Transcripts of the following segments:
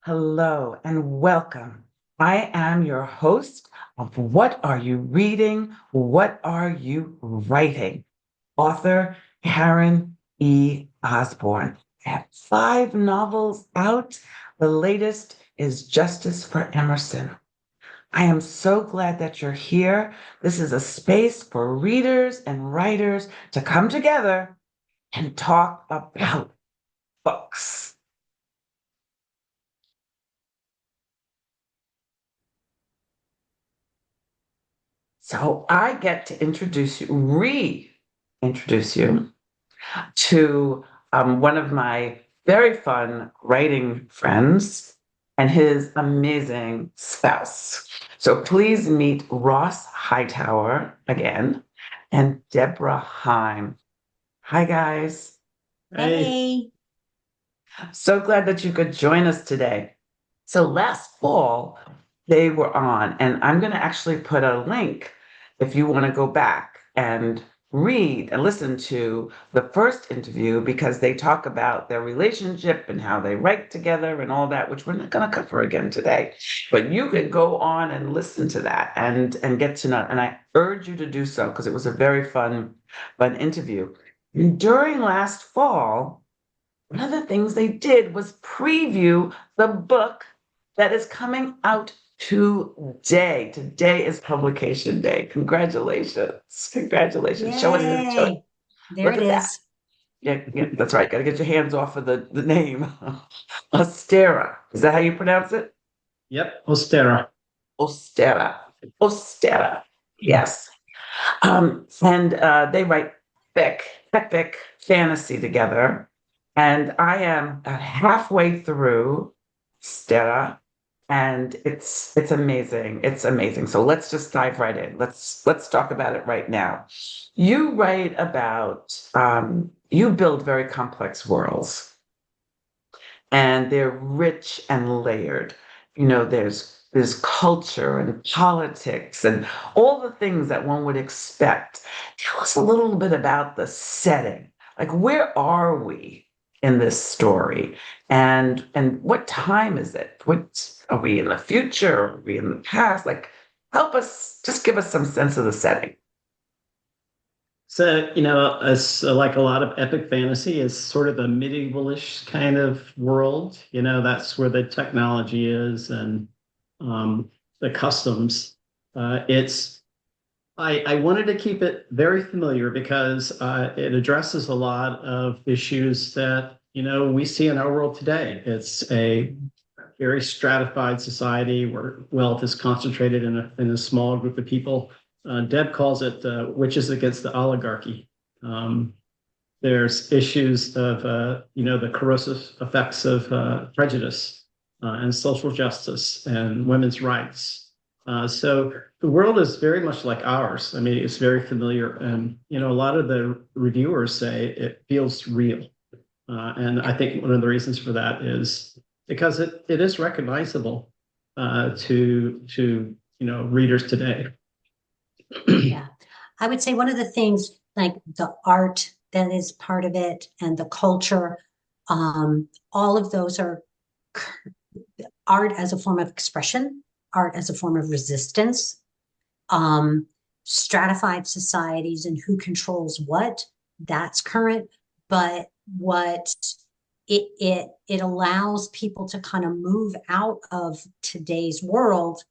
Hello and welcome. I am your host of What Are You Reading? What Are You Writing? Author Karen E. Osborne. I have 5 novels out. The latest is Justice for Emerson. I am so glad that you're here. This is a space for readers and writers to come together and talk about books. So I get to reintroduce you to one of my very fun writing friends and his amazing spouse. So please meet Ross Hightower again and Deborah Heim. Hi, guys. Hey, Hey, So glad that you could join us today. So last fall, they were on, and I'm going to actually put a link if you want to go back and read and listen to the first interview because they talk about their relationship and how they write together and all that, which we're not going to cover again today. But you could go on and listen to that and get to know. And I urge you to do so because it was a very fun interview. During last fall, one of the things they did was preview the book that is coming out today. Today is publication day. Congratulations. Congratulations. Show it. Show it. yay. There Look it at that. is. Yeah, yeah, that's right. Got to get your hands off of the name. Oss'stera. Is that how you pronounce it? yep, Oss'stera. Oss'stera. Oss'stera. Yes. And they write epic fantasy together. And I am halfway through Stella, and it's amazing. It's amazing. So let's just dive right in. Let's talk about it right now. You write about you build very complex worlds and they're rich and layered. There's culture and politics and all the things that one would expect. Tell us a little bit about the setting. Like, where are we in this story? And what time is it? What are we in the future? Are we in the past? Like, help us, just give us some sense of the setting. So, it's like a lot of epic fantasy is sort of a medievalish kind of world. That's where the technology is and the customs. It's I wanted to keep it very familiar because it addresses a lot of issues that, we see in our world today. It's a very stratified society where wealth is concentrated in a small group of people. Deb calls it witches against the oligarchy. Um, there's issues of the corrosive effects of prejudice and social justice and women's rights. So the world is very much like ours. I mean, it's very familiar, and a lot of the reviewers say it feels real. And I think one of the reasons for that is because it is recognizable to readers today. Yeah. I would say one of the things like the art that is part of it and the culture, all of those are art as a form of expression, art as a form of resistance, um, stratified societies and who controls what, that's current. But what it allows people to kind of move out of today's world,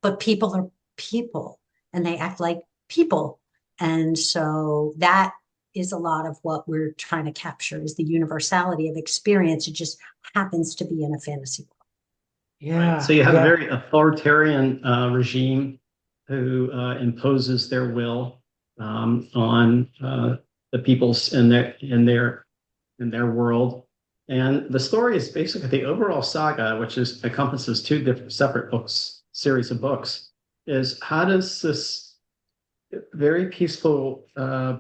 but people are people and they act like people. And so that is a lot of what we're trying to capture is the universality of experience. It just happens to be in a fantasy world. Right. Yeah, So you have a yeah. very authoritarian regime who imposes their will on the peoples in their world. And the story is basically the overall saga, which encompasses two different separate books, series of books, is how does this very peaceful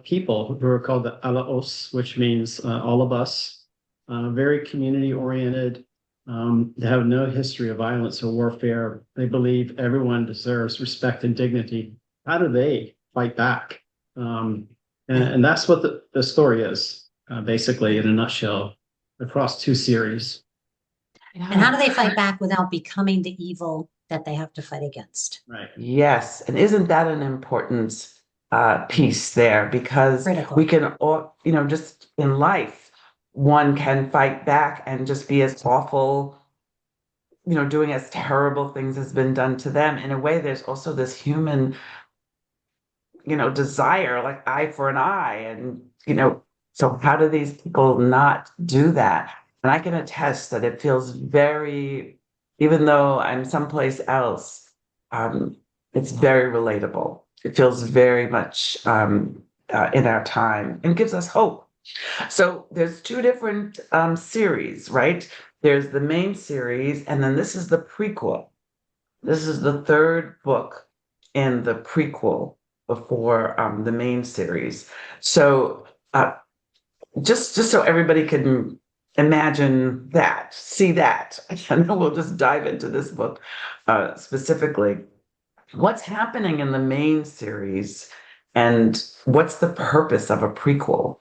people who are called the Alaos, which means all of us, very community oriented. They have no history of violence or warfare. They believe everyone deserves respect and dignity. How do they fight back? And that's what the story is, basically, in a nutshell, across two series. And how do Yeah. they fight back without becoming the evil that they have to fight against? Right. Yes. And isn't that an important piece there? Because we Critical. can all, just in life, one can fight back and just be as awful, doing as terrible things has been done to them. In a way, there's also this human, desire, like eye for an eye. And, so how do these people not do that? And I can attest that it feels very, even though I'm someplace else, um, it's very relatable. It feels very much in our time and gives us hope. So there's two different series, right? There's the main series, and then this is the prequel. This is the third book in the prequel before the main series. So uh, just so everybody can imagine that, see that, and then we'll just dive into this book specifically. What's happening in the main series, and what's the purpose of a prequel?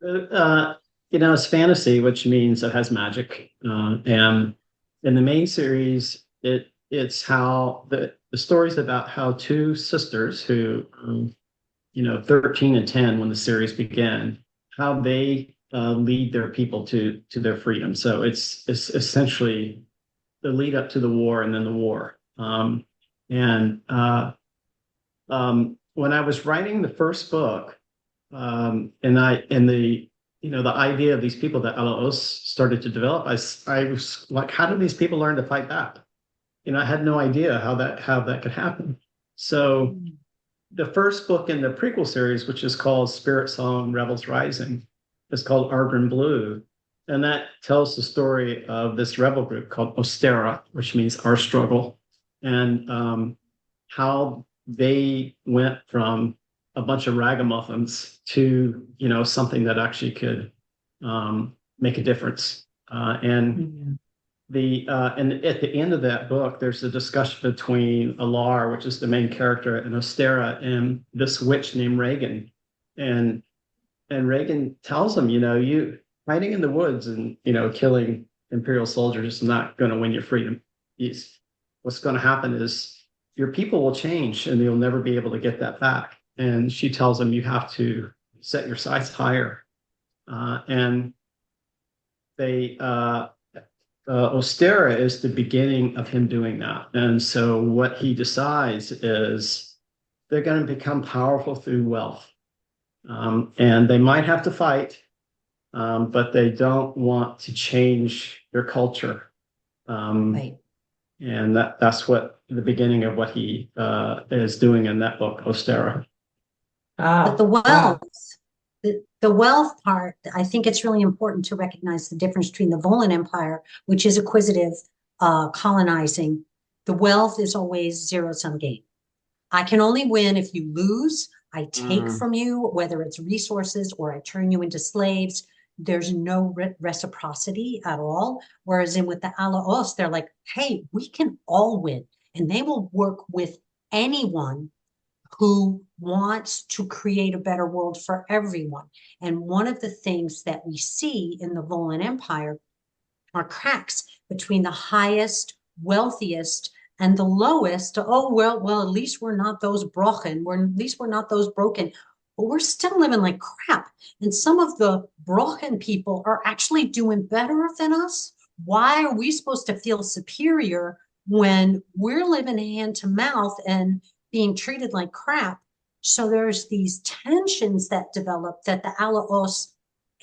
Uh, it's fantasy, which means it has magic. And in the main series, it's how the story's about how two sisters who, 13 and 10 when the series began, how they lead their people to their freedom. So it's essentially the lead up to the war and then the war. And when I was writing the first book, and the idea of these people that Alaos started to develop, I was like, how do these people learn to fight back? I had no idea how that could happen. So the first book in the prequel series, which is called Spirit Song Rebels Rising, is called Argrin Blue. And that tells the story of this rebel group called Oss'stera, which means our struggle, and how they went from a bunch of ragamuffins to, something that actually could make a difference. And at the end of that book, there's a discussion between Alar, which is the main character, and Oss'stera, and this witch named Reagan. And Reagan tells him, you hiding in the woods and killing Imperial soldiers is not going to win your freedom. What's going to happen is your people will change, and you'll never be able to get that back. And she tells him, you have to set your sights higher. And they Oss'stera is the beginning of him doing that. And so what he decides is they're going to become powerful through wealth. And they might have to fight, but they don't want to change their culture. Right. And that's what the beginning of what he is doing in that book, Oss'stera. But the Wow, wow. wealth, the wealth part, I think it's really important to recognize the difference between the Volan Empire, which is acquisitive, colonizing. The wealth is always zero-sum game. I can only win if you lose. I take Mm, from you, whether it's resources or I turn you into slaves. There's no reciprocity at all. Whereas with the Alaos, they're like, hey, we can all win. And they will work with anyone who wants to create a better world for everyone. And one of the things that we see in the Volan Empire are cracks between the highest, wealthiest, and the lowest. Oh, well, at least we're not those broken. At least we're not those broken. But we're still living like crap. And some of the broken people are actually doing better than us. Why are we supposed to feel superior when we're living hand to mouth and being treated like crap? So there's these tensions that develop that the Alaos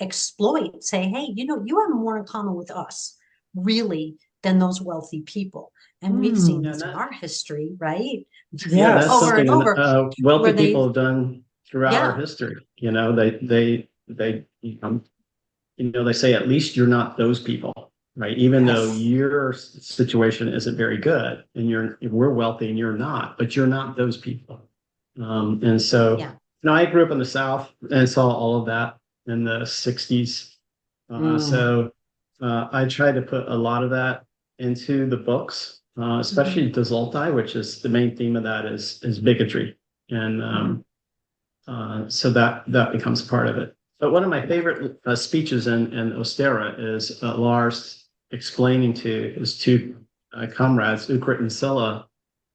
exploit, say, hey, you have more in common with us, really, than those wealthy people. And we've seen mm, Yeah, this in our history, right? that's yes. Over and something over, wealthy where people they, have done throughout our yeah, history. They say at least you're not those people, right? Even though Yes. your situation isn't very good, and we're wealthy and you're not, but you're not those people. And so, yeah. I grew up in the South and saw all of that in the '60s. Mm, I tried to put a lot of that into the books, especially Mhm. Desulti, which is the main theme of that is bigotry, and so that becomes part of it. But one of my favorite speeches in Oss'stera is Lars. explaining to his two comrades, Ukrit and Scylla,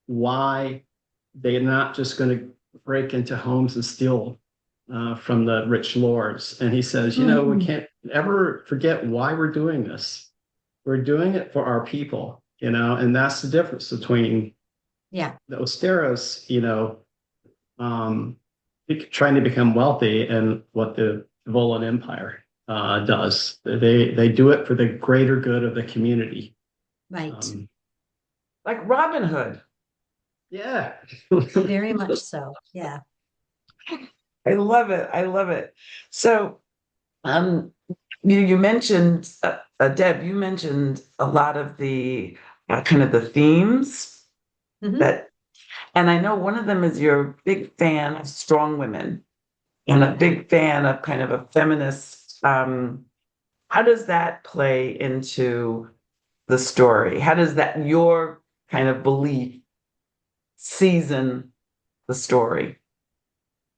why they're not just going to break into homes and steal from the rich lords. And he says, you know, we can't ever forget why we're doing this. We're doing it for our people, you know, and that's the difference between Yeah. the Oss'steras, you know, trying to become wealthy and what the Volan Empire does. They do it for the greater good of the community. Right. Like Robin Hood. Yeah. Very much so. Yeah. I love it. I love it. So, you mentioned, Deb, you mentioned a lot of the kind of the themes Mhm. that, and I know one of them is you're a big fan of strong women and a big fan of kind of a feminist. How does that play into the story? How does that, your kind of belief, season the story?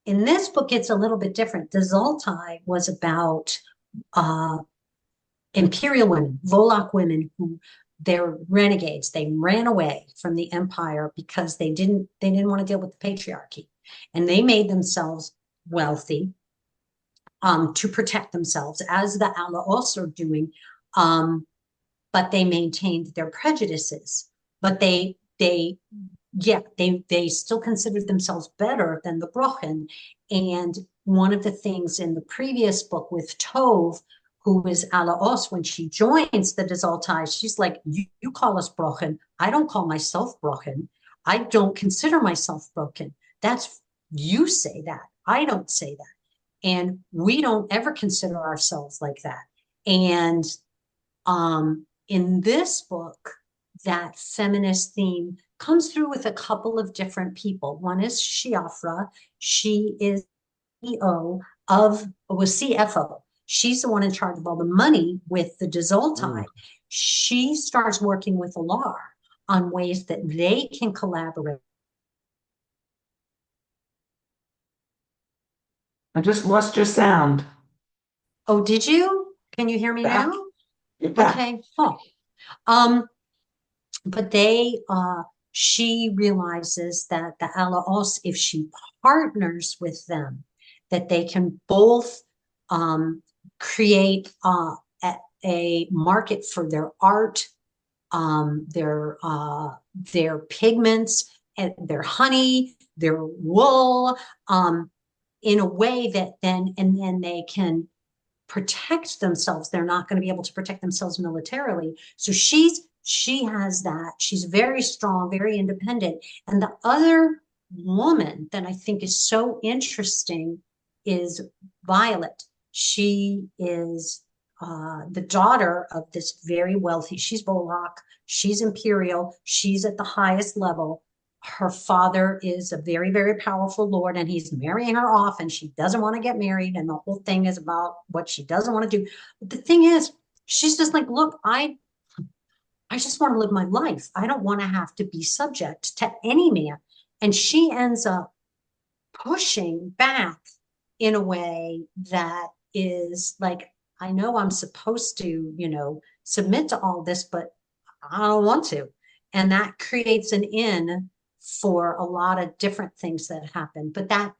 In this book, it's a little bit different. The Zoltai was about uh, imperial women, Volok women who they're renegades. They ran away from the empire because they didn't want to deal with the patriarchy, and they made themselves wealthy to protect themselves, as the Alaos are doing. But they maintained their prejudices. But they still considered themselves better than the Brochen. And one of the things in the previous book with Tove, who is Alaos, when she joins the Desaltai, she's like, you call us Brochen. I don't call myself Brochen. I don't consider myself broken. That's, you say that. I don't say that. And we don't ever consider ourselves like that. And in this book, that feminist theme comes through with a couple of different people. One is Shiafra. She is CEO was CFO. She's the one in charge of all the money with the Desoltai. She starts working with Alar on ways that they can collaborate. I just lost your sound. Oh, did you? Can you hear me Back. now? You're back. Okay. Oh. But she realizes that the Alaos, if she partners with them, that they can both create a market for their art, their pigments, and their honey, their wool, in a way that then they can protect themselves. They're not going to be able to protect themselves militarily. So she has that. She's very strong, very independent. And the other woman that I think is so interesting is Violet. She is the daughter of this very wealthy, she's Volok, she's imperial, she's at the highest level. Her father is a very, very powerful lord, and he's marrying her off, and she doesn't want to get married. And the whole thing is about what she doesn't want to do. But the thing is, she's just like, look, I just want to live my life. I don't want to have to be subject to any man. And she ends up pushing back in a way that is like, I know I'm supposed to, submit to all this, but I don't want to. And that creates an in for a lot of different things that happen. But that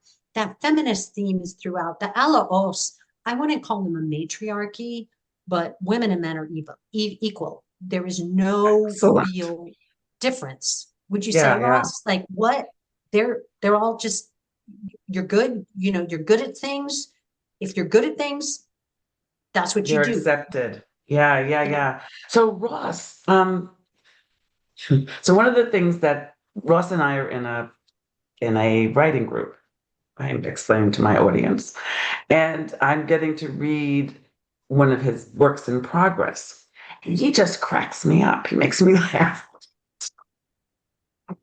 feminist theme is throughout. The Alaos, I wouldn't call them a matriarchy, but women and men are equal. There is no Excellent. real difference. Would you Yeah, say, yeah. Ross? Like what? They're all just, you're good. You're good at things. If you're good at things, that's what you You're do. accepted. Yeah, yeah, Yeah. yeah. So Ross, so one of the things that Ross and I are in a writing group, I'm explaining to my audience, and I'm getting to read one of his works in progress. And he just cracks me up. He makes me laugh.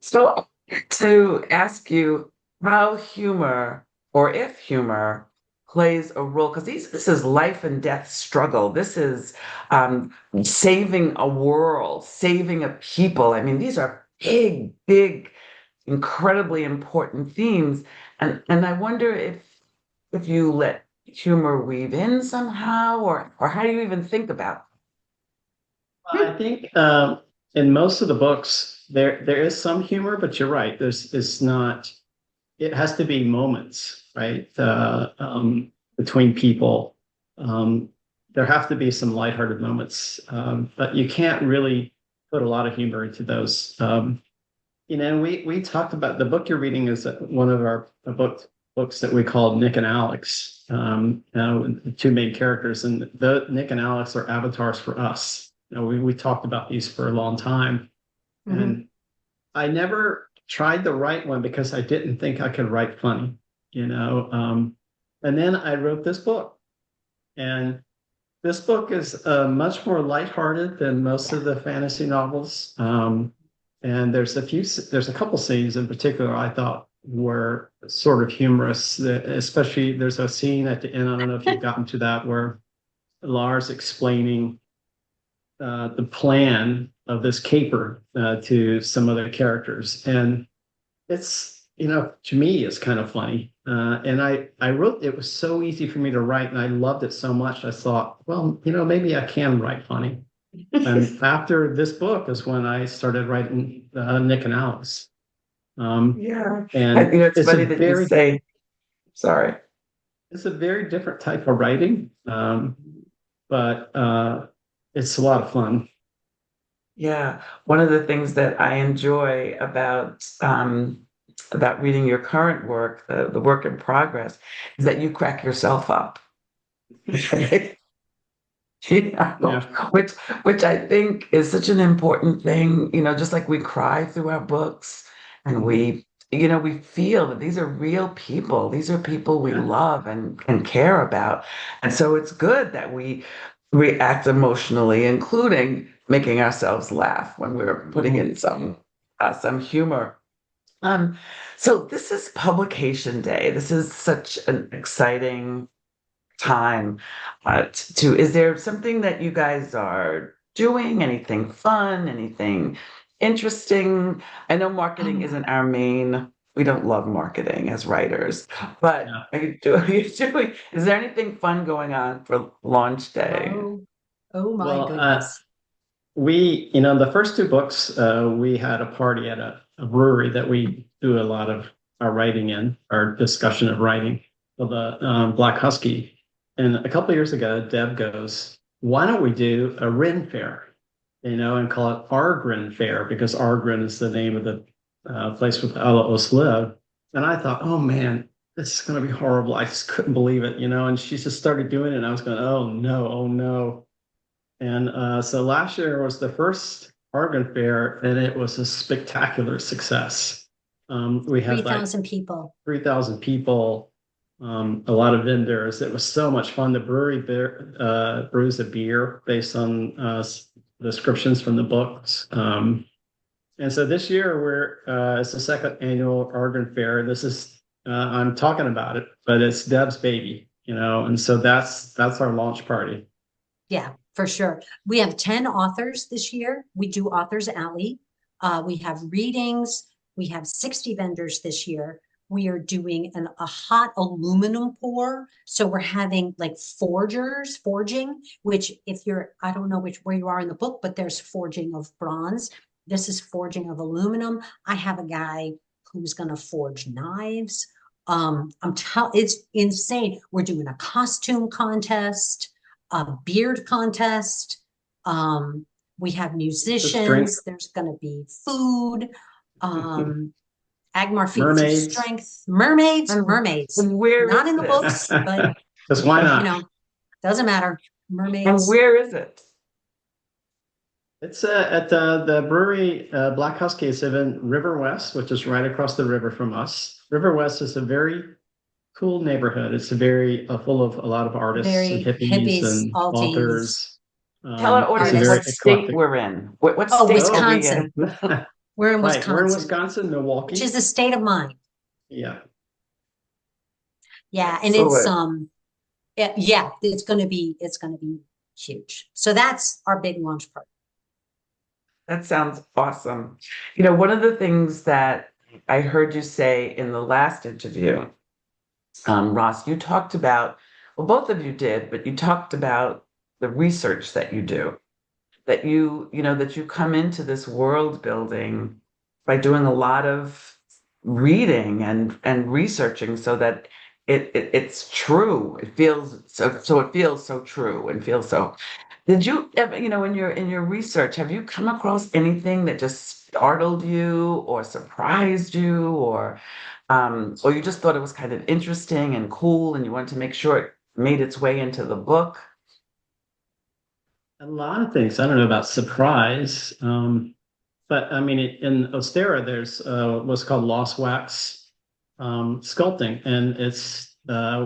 So to ask you how humor, or if humor, plays a role, because this is life and death struggle. This is saving a world, saving a people. I mean, these are big, big, incredibly important themes. And I wonder if you let humor weave in somehow, or how do you even think about I think in most of the books there is some humor, but you're right. It's not. It has to be moments, right? Between people. Um, there have to be some lighthearted moments, but you can't really put a lot of humor into those. We talked about the book you're reading is one of our books that we called Nick and Alex, the two main characters, and the Nick and Alex are avatars for us. We talked about these for a long time, Mhm. and I never tried to write one because I didn't think I could write funny, you know. And then I wrote this book, and this book is much more lighthearted than most of the fantasy novels. And there's a couple scenes in particular I thought were sort of humorous. Especially there's a scene at the end. I don't know if you've gotten to that where Lars explaining the plan of this caper to some other characters, and it's to me it's kind of funny. And I wrote it was so easy for me to write, and I loved it so much. I thought, well, maybe I can write funny. And after this book is when I started writing Nick and Alex. Yeah. And It's funny that you say, sorry. it's a very different type of writing, but it's a lot of fun. Yeah. One of the things that I enjoy about reading your current work, the work in progress, is that you crack yourself up. You know, Yeah. which I think is such an important thing, just like we cry through our books and we feel that these are real people. These are people we Yeah. love and care about. And so it's good that we react emotionally, including making ourselves laugh when we're putting in some humor. Um, so this is publication day. This is such an exciting time is there something that you guys are doing, anything fun, anything interesting? I know marketing isn't our main, we don't love marketing as writers, but Yeah. is there anything fun going on for launch day? Oh, oh my Well, goodness. the first two books, we had a party at a brewery that we do a lot of our writing in, our discussion of writing for the Black Husky. And a couple of years ago, Deb goes, "Why don't we do a Ren Fair, and call it Argren Fair because Argren is the name of the place where Ella Oss live." And I thought, oh man, this is going to be horrible. I just couldn't believe it, And she just started doing it, and I was going, oh no, oh no. And so last year was the first Argon Fair, and it was a spectacular success. We had like 3,000 people. 3,000 people, a lot of vendors. It was so much fun. The brewery brews a beer based on descriptions from the books. And so this year it's the second annual Argon Fair. This is I'm talking about it, but it's Deb's baby, and so that's our launch party. Yeah, for sure. We have 10 authors this year. We do Authors Alley. We have readings. We have 60 vendors this year. We are doing a hot aluminum pour. So we're having like forging, which I don't know where you are in the book, but there's forging of bronze. This is forging of aluminum. I have a guy who's going to forge knives. It's insane. We're doing a costume contest, a beard contest. We have musicians. There's going to be food. Agmar feats Mermaids. of strength. Mermaids. And where Not is in the this? books, but Because why not? Doesn't matter. And Mermaids. where is it? It's at the brewery Black Husky. It's in River West, which is right across the river from us. River West is a very cool neighborhood. It's very full of a lot of artists and hippies and alties. authors. Tell our audience what state we're in. What state Wisconsin. are we in? We're in Right, Wisconsin. we're in Wisconsin, Milwaukee. Which is a state of mind. Yeah. Yeah, and it's gonna be huge. So that's our big launch party. That sounds awesome. One of the things that I heard you say in the last interview, Ross, you talked about, well, both of you did, but you talked about the research that you do. that that you come into this world building by doing a lot of reading and researching so that it's true. It feels so it feels so true and feels so. Did you ever, in your research, have you come across anything that just startled you or surprised you or you just thought it was kind of interesting and cool and you wanted to make sure it made its way into the book? A lot of things. I don't know about surprise, but I mean, in Oss'stera, there's what's called lost wax sculpting, and it's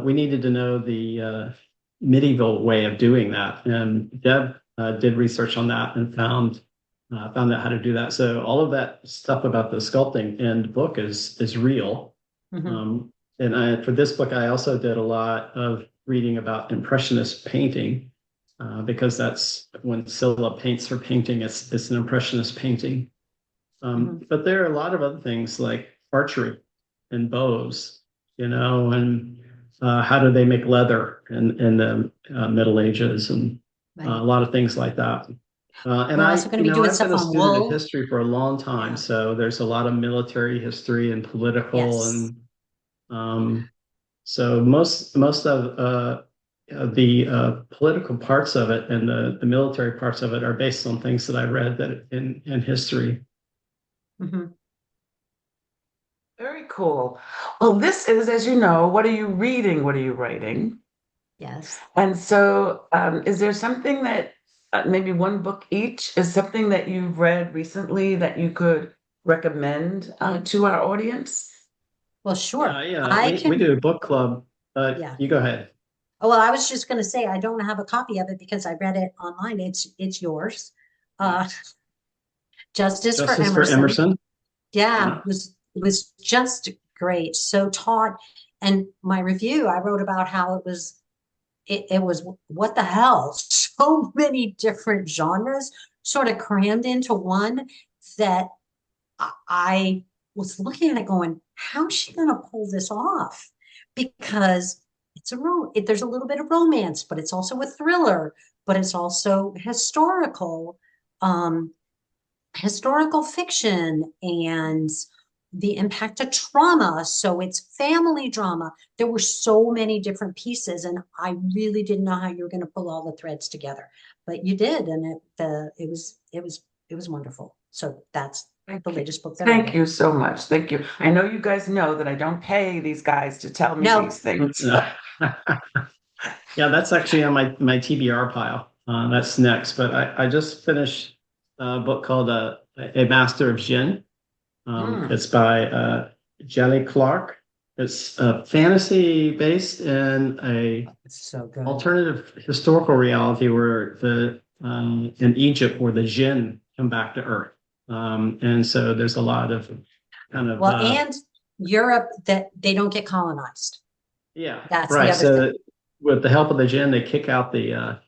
we needed to know the medieval way of doing that, and Deb did research on that and found out how to do that. So all of that stuff about the sculpting in the book is real. And for this book, I also did a lot of reading about Impressionist painting because that's when Scylla paints her painting. It's an Impressionist painting. But there are a lot of other things like archery and bows, and how do they make leather in the Middle Ages and a lot of things like that. And We're also going to be doing I've stuff been a on student of wool. history for a long time, Yeah. so there's a lot of military history and political, Yes. and so most of the political parts of it and the military parts of it are based on things that I read that in history. Very cool. Well, this is, as you know, what are you reading? What are you writing? Yes. And so, is there something that maybe one book each is something that you've read recently that you could recommend to our audience? Well, sure. Yeah. I We can. do a book club. Yeah. You go ahead. Oh, well, I was just going to say I don't have a copy of it because I read it online. It's yours. Uh, Justice for Justice for Emerson. Emerson. Yeah, Yeah. it was just great. So taught. And my review, I wrote about how it was what the hell? So many different genres sort of crammed into one that I was looking at it going, how's she going to pull this off? Because there's a little bit of romance, but it's also a thriller, but it's also um, historical fiction and the impact of trauma. So it's family drama. There were so many different pieces, and I really didn't know how you were going to pull all the threads together, but you did, and it was wonderful. So that's the latest book that I Thank read. you so much. Thank you. I know you guys know that I don't pay these guys to tell me No, these things. Yeah. Yeah, that's actually on my TBR pile. That's next. But I just finished a book called A Master of Jinn. Hmm. It's by Jelly Clark. It's fantasy based in a it's so good. alternative historical reality where in Egypt where the Jinn come back to Earth. And so there's a lot of kind of Well, and Europe that they don't get colonized. yeah, That's the right. other thing. So with the help of the Jinn, they kick out the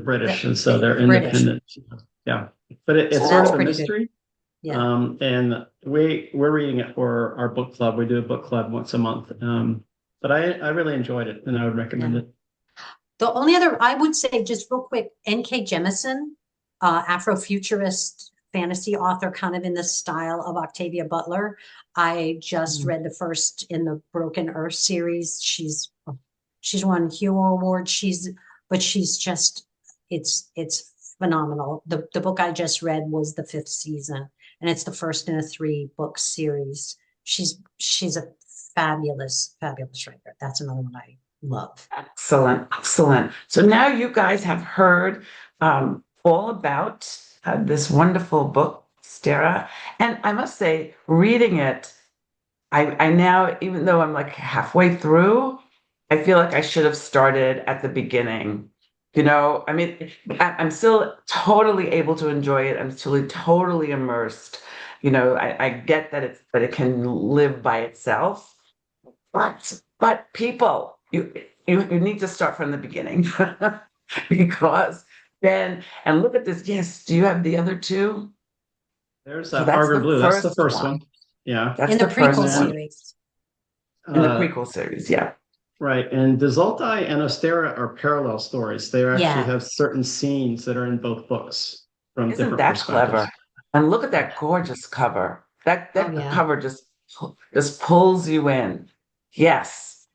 British, and so they're The British. independent. Yeah, but So it's sort that's of a pretty good. mystery. Yeah. And we're reading it for our book club. We do a book club once a month. But I really enjoyed it, and I would recommend Yeah. it. The only other, I would say, just real quick, N.K. Jemisin, Afrofuturist fantasy author, kind of in the style of Octavia Butler. I just read the first in the Broken Earth series. She's won Hugo Award. But she's just, it's phenomenal. The book I just read was the 5th season, and it's the first in a 3-book series. She's a fabulous, fabulous writer. That's another one I love. Excellent, excellent. So now you guys have heard all about this wonderful book, Stera. And I must say, reading it, I now, even though I'm like halfway through, I feel like I should have started at the beginning. I mean, I'm still totally able to enjoy it. I'm still totally immersed. I get that it can live by itself, but people, you need to start from the beginning because then and look at this. Yes, do you have the other two? There's So that's Argo the Blue. That's the first first one. one. Yeah. That's In the the first prequel one series. in the Uh, prequel series. Yeah. right. And Dizultai and Oss'stera are parallel stories. They actually Yeah. have certain scenes that are in both books. from Isn't different that perspectives. clever? And look at that gorgeous cover. That Oh, that yeah. cover just pulls you in. Yes.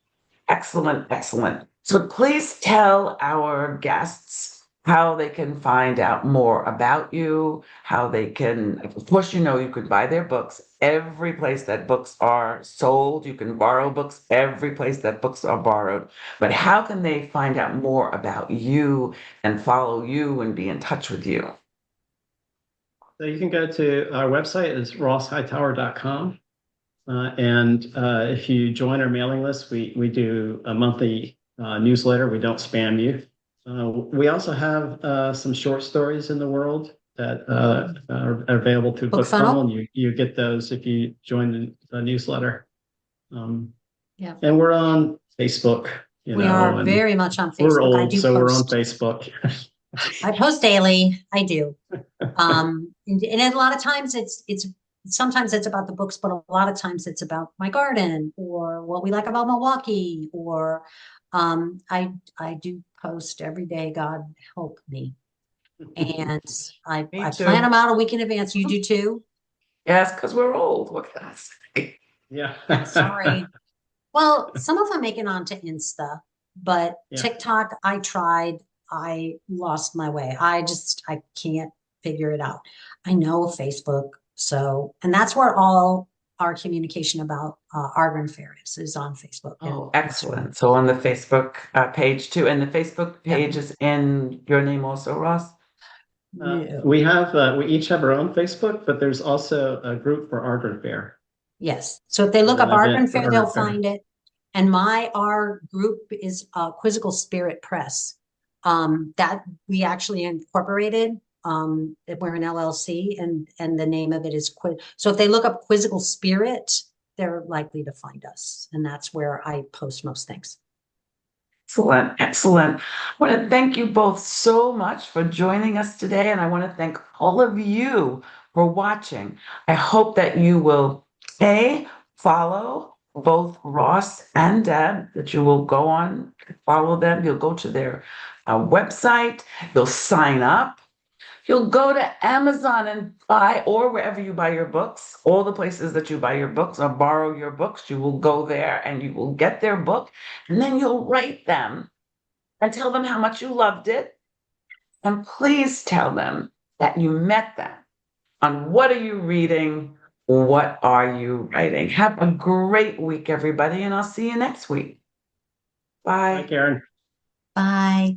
Excellent, excellent. So please tell our guests how they can find out more about you, how they can, of course, you can buy their books every place that books are sold. You can borrow books every place that books are borrowed. But how can they find out more about you and follow you and be in touch with you? So you can go to our website is rosshightower.com. And if you join our mailing list, we do a monthly newsletter. We don't spam you. We also have some short stories in the world that are available through Book BookFunnel, funnel. and you get those if you join the newsletter. Yeah. And we're on Facebook, We are and very much on we're Facebook. I old, do so we're on post. Facebook. I post daily. I do. And a lot of times it's sometimes it's about the books, but a lot of times it's about my garden or what we like about Milwaukee. Or I do post every day. God help me. And Me I plan too. them out a week in advance. You do too? Yes, because we're old. What can I say? Yeah. Sorry. Well, some of them make it onto Insta, but Yeah. TikTok, I tried. I lost my way. I can't figure it out. I know Facebook. So, and that's where all our communication about Argon Fair is on Facebook and Oh, Instagram. excellent. So on the Facebook page too, and the Facebook Yeah. page is in your name also, Ross? No. We each have our own Facebook, but there's also a group for Art Fair, Yes. So if they look up an Argon event for Fair, they'll Art Fair. find it. And our group is Quizzical Spirit Press. That we actually incorporated. We're an LLC, and the name of it is Quiz. So if they look up Quizzical Spirit, they're likely to find us, and that's where I post most things. Excellent, excellent. I want to thank you both so much for joining us today, and I want to thank all of you for watching. I hope that you will follow both Ross and Deb, that you will go on, follow them. You'll go to their website, you'll sign up. You'll go to Amazon and buy, or wherever you buy your books, all the places that you buy your books or borrow your books, you will go there and you will get their book, and then you'll write them and tell them how much you loved it. And please tell them that you met them on what are you reading? What are you writing? Have a great week, everybody, and I'll see you next week. Bye, Bye. Karen. Bye.